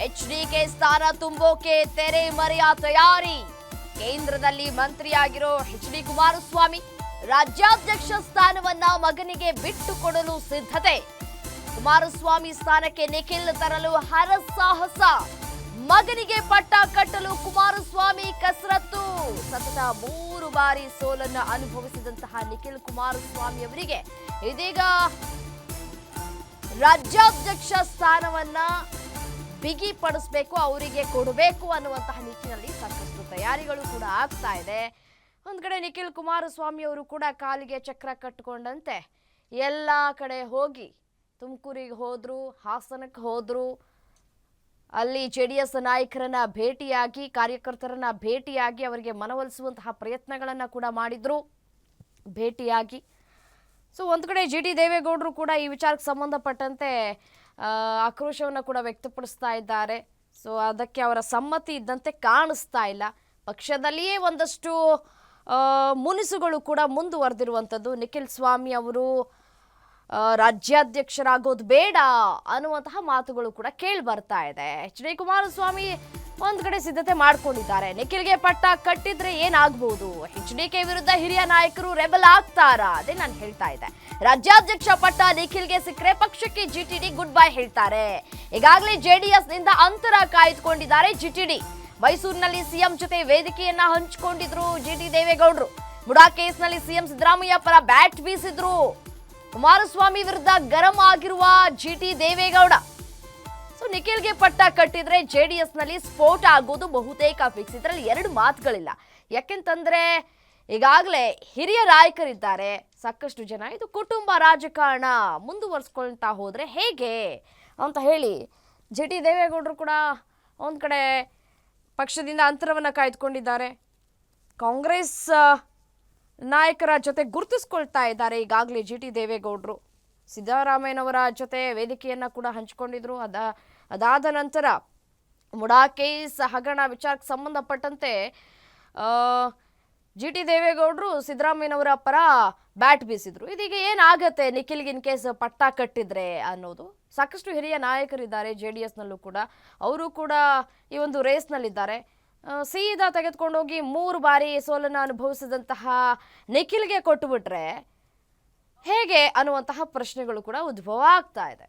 HDK ಸ್ಥಾನ ತುಂಬೋಕೆ ತೆರೆ ಮರೆಯ ತಯಾರಿ. ಕೇಂದ್ರದಲ್ಲಿ ಮಂತ್ರಿಯಾಗಿರೋ ಎಚ್ಡಿ ಕುಮಾರಸ್ವಾಮಿ ರಾಜ್ಯಾಧ್ಯಕ್ಷ ಸ್ಥಾನವನ್ನ ಮಗನಿಗೆ ಬಿಟ್ಟು ಕೊಡಲು ಸಿದ್ಧತೆ. ಕುಮಾರಸ್ವಾಮಿ ಸ್ಥಾನಕ್ಕೆ ನಿಖಿಲ್ ತರಲು ಹರಸಾಹಸ. ಮಗನಿಗೆ ಪಟ್ಟ ಕಟ್ಟಲು ಕುಮಾರಸ್ವಾಮಿ ಕಸರತ್ತು. ಸತತ 3 ಬಾರಿ ಸೋಲನ್ನು ಅನುಭವಿಸಿದಂತಹ ನಿಖಿಲ್ ಕುಮಾರಸ್ವಾಮಿ ಅವರಿಗೆ ಇದೀಗ ರಾಜ್ಯಾಧ್ಯಕ್ಷ ಸ್ಥಾನವನ್ನ ಬಿಗಿಪಡಿಸಬೇಕು, ಅವರಿಗೆ ಕೊಡಬೇಕು ಅನ್ನುವಂತಹ ನಿಟ್ಟಿನಲ್ಲಿ ಸಾಕಷ್ಟು ತಯಾರಿಗಳು ಕೂಡ ಆಗ್ತಾ ಇದೆ. ಒಂದ್ ಕಡೆ ನಿಖಿಲ್ ಕುಮಾರಸ್ವಾಮಿ ಅವರು ಕೂಡ ಕಾಲಿಗೆ ಚಕ್ರ ಕಟ್ಟಿಕೊಂಡಂತೆ ಎಲ್ಲ ಕಡೆ ಹೋಗಿ ತುಮಕೂರಿಗೆ ಹೋದ್ರು, ಹಾಸನಕ್ಕೆ ಹೋದ್ರು, ಅಲ್ಲಿ ಜೆಡಿಎಸ್ ನಾಯಕರನ್ನ ಭೇಟಿಯಾಗಿ, ಕಾರ್ಯಕರ್ತರನ್ನ ಭೇಟಿಯಾಗಿ ಅವರಿಗೆ ಮನವೊಲಿಸುವಂತಹ ಪ್ರಯತ್ನಗಳನ್ನ ಕೂಡ ಮಾಡಿದ್ರು ಭೇಟಿಯಾಗಿ. ಸೊ ಒಂದು ಕಡೆ ಜಿಟಿ ದೇವೇಗೌಡರು ಕೂಡ ಈ ವಿಚಾರಕ್ಕೆ ಸಂಬಂಧಪಟ್ಟಂತೆ ಆಕ್ರೋಶವನ್ನು ಕೂಡ ವ್ಯಕ್ತಪಡಿಸ್ತಾ ಇದ್ದಾರೆ. ಸೊ ಅದಕ್ಕೆ ಅವರ ಸಮ್ಮತಿ ಇದ್ದಂತೆ ಕಾಣಿಸ್ತಾ ಇಲ್ಲ. ಪಕ್ಷದಲ್ಲಿಯೇ ಒಂದಷ್ಟು ಮುನಿಸುಗಳು ಕೂಡ ಮುಂದುವರೆದಿರುವಂಥದ್ದು. ನಿಖಿಲ್ ಸ್ವಾಮಿ ಅವರು ರಾಜ್ಯಾಧ್ಯಕ್ಷರಾಗೋದು ಬೇಡ ಅನ್ನುವಂತಹ ಮಾತುಗಳು ಕೂಡ ಕೇಳಿ ಬರ್ತಾ ಇದೆ. ಎಚ್.ಡಿ. ಕುಮಾರಸ್ವಾಮಿ ಒಂದ್ ಕಡೆ ಸಿದ್ಧತೆ ಮಾಡ್ಕೊಂಡಿದ್ದಾರೆ. ನಿಖಿಲ್ಗೆ ಪಟ್ಟ ಕಟ್ಟಿದ್ರೆ ಏನಾಗಬಹುದು? ಎಚ್.ಡಿ.ಕೆ ವಿರುದ್ಧ ಹಿರಿಯ ನಾಯಕರು ರೆಬಲ್ ಆಗ್ತಾರಾ? ಅದೇ ನಾನು ಹೇಳ್ತಾ ಇದ್ದೆ. ರಾಜ್ಯಾಧ್ಯಕ್ಷ ಪಟ್ಟ ನಿಖಿಲ್ಗೆ ಸಿಕ್ಕರೆ ಪಕ್ಷಕ್ಕೆ ಜಿಟಿಡಿ ಗುಡ್ ಬೈ ಹೇಳ್ತಾರೆ. ಈಗಾಗಲೇ ಜೆಡಿಎಸ್ ನಿಂದ ಅಂತರ ಕಾಯ್ದುಕೊಂಡಿದ್ದಾರೆ ಜಿಟಿಡಿ. ಮೈಸೂರಿನಲ್ಲಿ ಸಿಎಂ ಜೊತೆ ವೇದಿಕೆಯನ್ನ ಹಂಚಿಕೊಂಡಿದ್ರು ಜಿಟಿ ದೇವೇಗೌಡರು. ಮುಡಾ ಕೇಸ್ನಲ್ಲಿ ಸಿಎಂ ಸಿದ್ದರಾಮಯ್ಯ ಪರ ಬ್ಯಾಟ್ ಬೀಸಿದ್ರು. ಕುಮಾರಸ್ವಾಮಿ ವಿರುದ್ಧ ಗರಂ ಆಗಿರುವ ಜಿಟಿ ದೇವೇಗೌಡ. ಸೊ ನಿಖಿಲ್ಗೆ ಪಟ್ಟ ಕಟ್ಟಿದ್ರೆ ಜೆಡಿಎಸ್ ನಲ್ಲಿ ಸ್ಫೋಟ ಆಗೋದು ಬಹುತೇಕ ಫಿಕ್ಸ್. ಇದರಲ್ಲಿ 2 ಮಾತುಗಳಿಲ್ಲ. ಯಾಕೆಂತಂದ್ರೆ ಈಗಾಗಲೇ ಹಿರಿಯ ನಾಯಕರಿದ್ದಾರೆ, ಸಾಕಷ್ಟು ಜನ. ಇದು ಕುಟುಂಬ ರಾಜಕಾರಣ ಮುಂದುವರ್ಸ್ಕೊಳ್ತಾ ಹೋದ್ರೆ ಹೇಗೆ ಅಂತ ಹೇಳಿ ಜಿಟಿ ದೇವೇಗೌಡರು ಕೂಡ ಒಂದ್ ಕಡೆ ಪಕ್ಷದಿಂದ ಅಂತರವನ್ನ ಕಾಯ್ದುಕೊಂಡಿದ್ದಾರೆ. ಕಾಂಗ್ರೆಸ್ ನಾಯಕರ ಜೊತೆ ಗುರುತಿಸ್ಕೊಳ್ತಾ ಇದ್ದಾರೆ ಈಗಾಗಲೇ ಜಿಟಿ ದೇವೇಗೌಡರು. ಸಿದ್ದರಾಮಯ್ಯನವರ ಜೊತೆ ವೇದಿಕೆಯನ್ನ ಕೂಡ ಹಂಚಿಕೊಂಡಿದ್ರು. ಅದಾದ ನಂತರ ಮುಡಾ ಕೇಸ್ ಹಗರಣ ವಿಚಾರಕ್ಕೆ ಸಂಬಂಧಪಟ್ಟಂತೆ ಜಿಟಿ ದೇವೇಗೌಡರು ಸಿದ್ದರಾಮಯ್ಯನವರ ಪರ ಬ್ಯಾಟ್ ಬೀಸಿದ್ರು. ಇದೀಗ ಏನಾಗತ್ತೆ ನಿಖಿಲ್ಗೆ ಇನ್ ಕೇಸ್ ಪಟ್ಟ ಕಟ್ಟಿದ್ರೆ ಅನ್ನೋದು. ಸಾಕಷ್ಟು ಹಿರಿಯ ನಾಯಕರಿದ್ದಾರೆ ಜೆಡಿಎಸ್ನಲ್ಲೂ ಕೂಡ, ಅವರು ಕೂಡ ಈ ಒಂದು ರೇಸ್ನಲ್ಲಿದ್ದಾರೆ. ಸೀದಾ ತೆಗೆದುಕೊಂಡೋಗಿ 3 ಬಾರಿ ಸೋಲನ್ನು ಅನುಭವಿಸಿದಂತಹ ನಿಖಿಲ್ಗೆ ಕೊಟ್ಟುಬಿಟ್ರೆ ಹೇಗೆ ಅನ್ನುವಂತಹ ಪ್ರಶ್ನೆಗಳು ಕೂಡ ಉದ್ಭವ ಆಗ್ತಾ ಇದೆ.